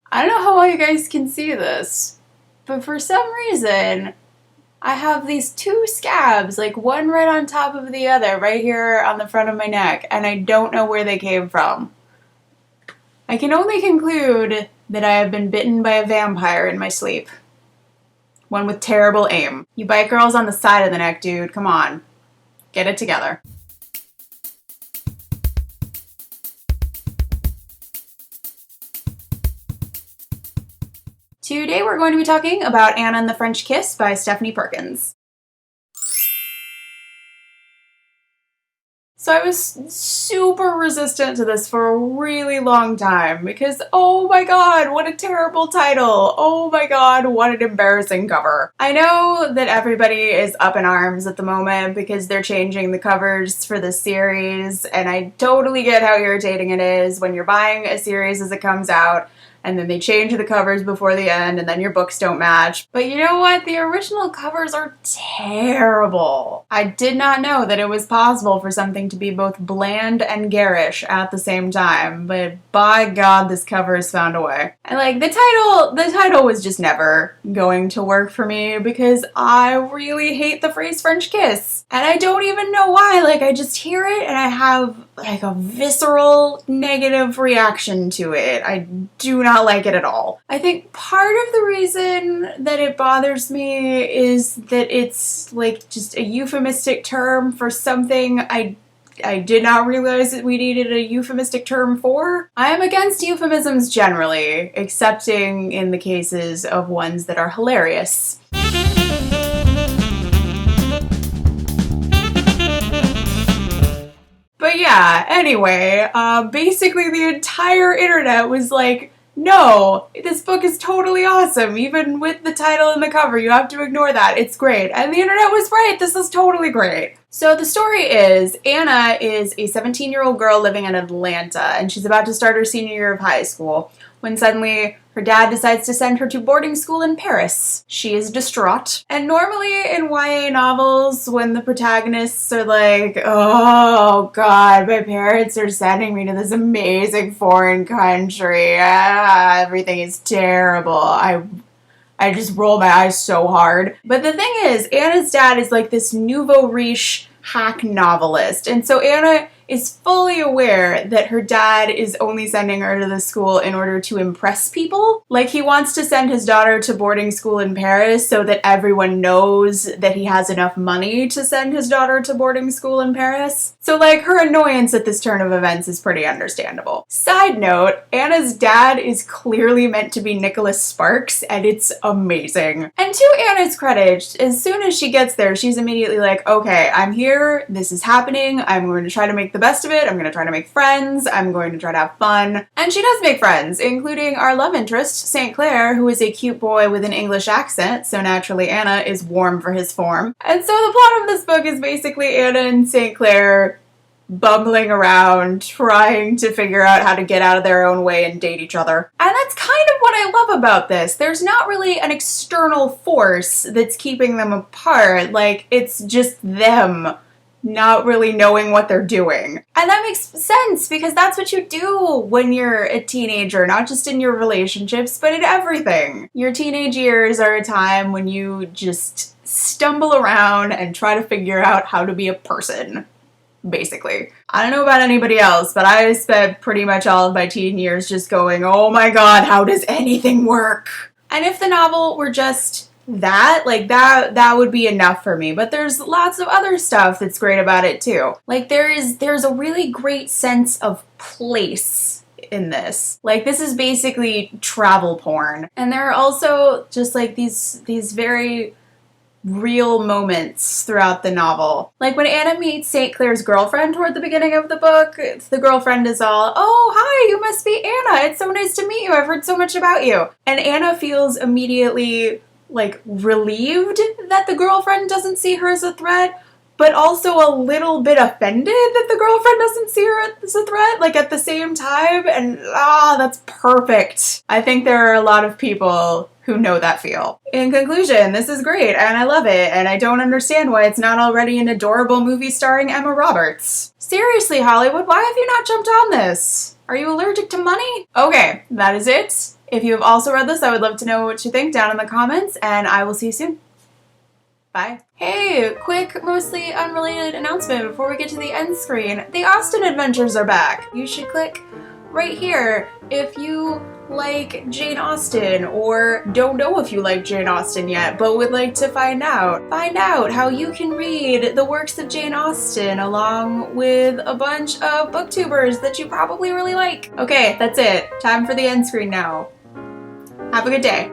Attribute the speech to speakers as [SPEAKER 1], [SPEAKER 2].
[SPEAKER 1] I don't know how well you guys can see this, but for some reason, I have these two scabs, like one right on top of the other, right here on the front of my neck, and I don't know where they came from. I can only conclude that I have been bitten by a vampire in my sleep. One with terrible aim. You bite girls on the side of the neck, dude. Come on. Get it together. Today we're going to be talking about Anna and the French Kiss by Stephanie Perkins. So I was super resistant to this for a really long time because, oh my god, what a terrible title. Oh my god, what an embarrassing cover. I know that everybody is up in arms at the moment because they're changing the covers for the series, and I totally get how irritating it is when you're buying a series as it comes out and then they change the covers before the end, and then your books don't match. But you know what? The original covers are terrible. I did not know that it was possible for something to be both bland and garish at the same time, but by God, this cover has found a way. And like, the title was just never going to work for me because I really hate the phrase French kiss. And I don't even know why. Like, I just hear it and I have like a visceral negative reaction to it. I do not like it at all. I think part of the reason that it bothers me is that it's like just a euphemistic term for something I did not realize that we needed a euphemistic term for. I am against euphemisms generally, excepting in the cases of ones that are hilarious. But yeah, anyway, basically the entire internet was like, no, this book is totally awesome. Even with the title and the cover, you have to ignore that. It's great. And the internet was right. This is totally great. So the story is, Anna is a 17-year-old girl living in Atlanta, and she's about to start her senior year of high school, when suddenly her dad decides to send her to boarding school in Paris. She is distraught. And normally in YA novels, when the protagonists are like, oh god, my parents are sending me to this amazing foreign country. Everything is terrible. I just roll my eyes so hard. But the thing is, Anna's dad is like this nouveau riche hack novelist. And so Anna is fully aware that her dad is only sending her to the school in order to impress people. Like, he wants to send his daughter to boarding school in Paris so that everyone knows that he has enough money to send his daughter to boarding school in Paris. So, like, her annoyance at this turn of events is pretty understandable. Side note, Anna's dad is clearly meant to be Nicholas Sparks, and it's amazing. And to Anna's credit, as soon as she gets there, she's immediately like, okay, I'm here, this is happening, I'm going to try to make the best of it, I'm going to try to make friends, I'm going to try to have fun. And she does make friends, including our love interest, St. Clair, who is a cute boy with an English accent, so naturally Anna is warm for his form. And so the plot of this book is basically Anna and St. Clair bumbling around, trying to figure out how to get out of their own way and date each other. And that's kind of what I love about this. There's not really an external force that's keeping them apart. Like, it's just them not really knowing what they're doing. And that makes sense because that's what you do when you're a teenager, not just in your relationships, but in everything. Your teenage years are a time when you just stumble around and try to figure out how to be a person, basically. I don't know about anybody else, but I spent pretty much all of my teen years just going, oh my god, how does anything work? And if the novel were just that, like, that would be enough for me. But there's lots of other stuff that's great about it too. Like, there's a really great sense of place in this. Like, this is basically travel porn. And there are also just like these very real moments throughout the novel. Like when Anna meets St. Clair's girlfriend toward the beginning of the book, the girlfriend is all, oh, hi, you must be Anna. It's so nice to meet you. I've heard so much about you. And Anna feels immediately like relieved that the girlfriend doesn't see her as a threat, but also a little bit offended that the girlfriend doesn't see her as a threat, like at the same time. And that's perfect. I think there are a lot of people who know that feel. In conclusion, this is great and I love it, and I don't understand why it's not already an adorable movie starring Emma Roberts. Seriously, Hollywood, why have you not jumped on this? Are you allergic to money? Okay, that is it. If you have also read this, I would love to know what you think down in the comments, and I will see you soon. Bye. Hey, quick, mostly unrelated announcement before we get to the end screen. The Austen Adventures are back. You should click right here if you like Jane Austen or don't know if you like Jane Austen yet but would like to find out. Find out how you can read the works of Jane Austen along with a bunch of booktubers that you probably really like. Okay, that's it. Time for the end screen now. Have a good day.